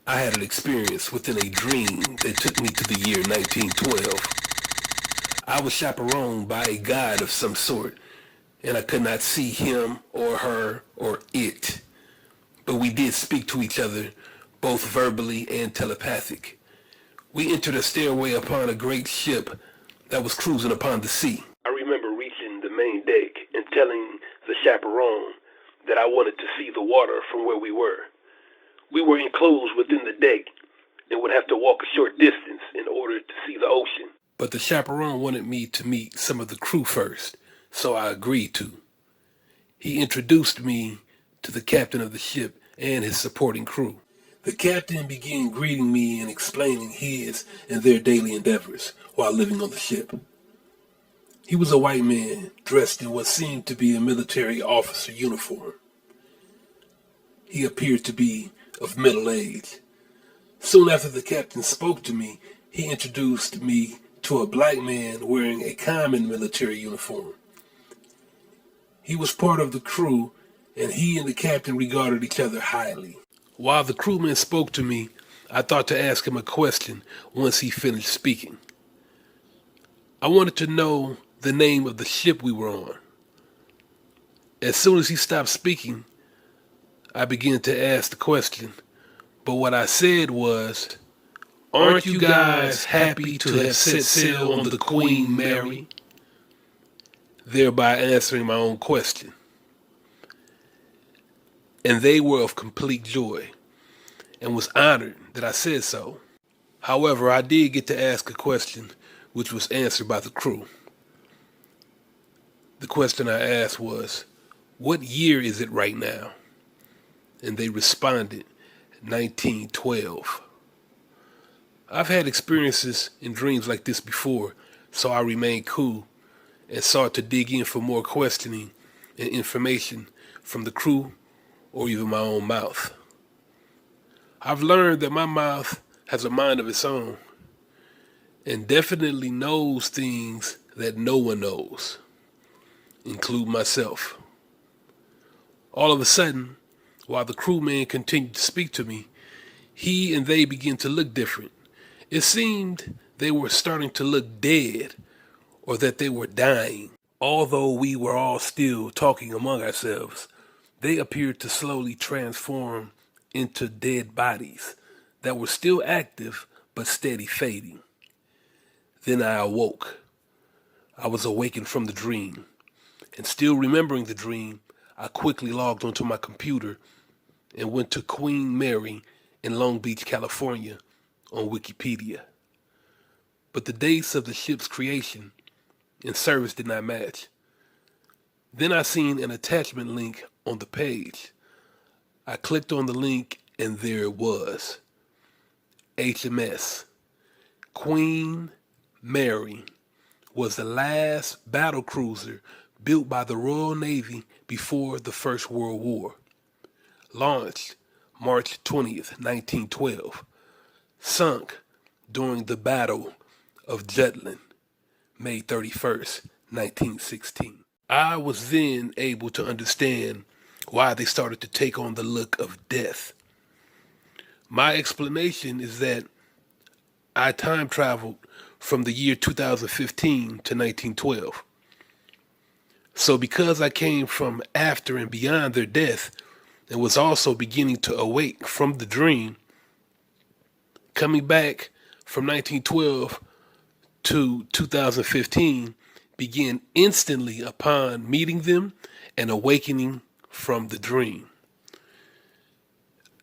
I had an experience within a dream that took me to the year 1912. I was chaperoned by a guide of some sort, and I could not see him or her or it. But we did speak to each other, both verbally and telepathic. We entered a stairway upon a great ship that was cruising upon the sea. I remember reaching the main deck and telling the chaperone that I wanted to see the water from where we were. We were enclosed within the deck and would have to walk a short distance in order to see the ocean. But the chaperone wanted me to meet some of the crew first, so I agreed to. He introduced me to the captain of the ship and his supporting crew. The captain began greeting me and explaining his and their daily endeavors while living on the ship. He was a white man dressed in what seemed to be a military officer uniform. He appeared to be of middle age. Soon after the captain spoke to me, he introduced me to a black man wearing a common military uniform. He was part of the crew, and he and the captain regarded each other highly. While the crewman spoke to me, I thought to ask him a question once he finished speaking. I wanted to know the name of the ship we were on. As soon as he stopped speaking, I began to ask the question, but what I said was, "Aren't you guys happy to have set sail on the Queen Mary?" Thereby answering my own question. And they were of complete joy and was honored that I said so. However, I did get to ask a question which was answered by the crew. The question I asked was, "What year is it right now?" And they responded, 1912. I've had experiences in dreams like this before, so I remained cool and sought to dig in for more questioning and information from the crew or even my own mouth. I've learned that my mouth has a mind of its own and definitely knows things that no one knows, including myself. All of a sudden, while the crewman continued to speak to me, he and they began to look different. It seemed they were starting to look dead or that they were dying. Although we were all still talking among ourselves, they appeared to slowly transform into dead bodies that were still active but steady fading. Then I awoke. I was awakened from the dream, and still remembering the dream, I quickly logged onto my computer and went to Queen Mary in Long Beach, California on Wikipedia. But the dates of the ship's creation and service did not match. Then I seen an attachment link on the page. I clicked on the link and there it was. HMS Queen Mary was the last battle cruiser built by the Royal Navy before the First World War. Launched March 20th, 1912. Sunk during the Battle of Jutland, May 31st, 1916. I was then able to understand why they started to take on the look of death. My explanation is that I time traveled from the year 2015 to 1912. So because I came from after and beyond their death and was also beginning to awake from the dream, coming back from 1912 to 2015 began instantly upon meeting them and awakening from the dream.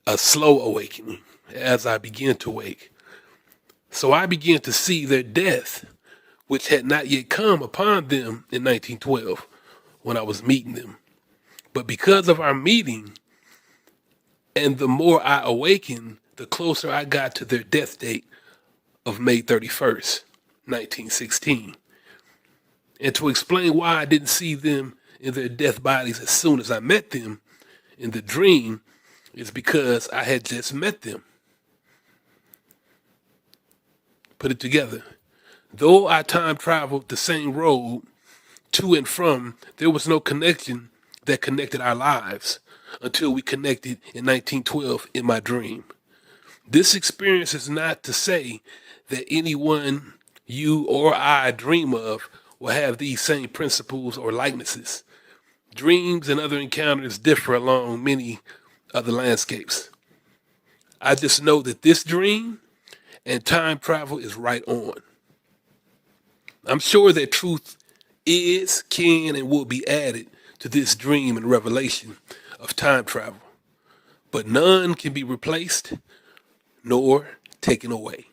A slow awakening as I began to wake. So I began to see their death, which had not yet come upon them in 1912 when I was meeting them. But because of our meeting, and the more I awakened, the closer I got to their death date of May 31st, 1916. And to explain why I didn't see them in their death bodies as soon as I met them in the dream is because I had just met them. Put it together. Though I time traveled the same road to and from, there was no connection that connected our lives until we connected in 1912 in my dream. This experience is not to say that anyone you or I dream of will have these same principles or likenesses. Dreams and other encounters differ along many other landscapes. I just know that this dream and time travel is right on. I'm sure that truth is, can, and will be added to this dream and revelation of time travel, but none can be replaced nor taken away.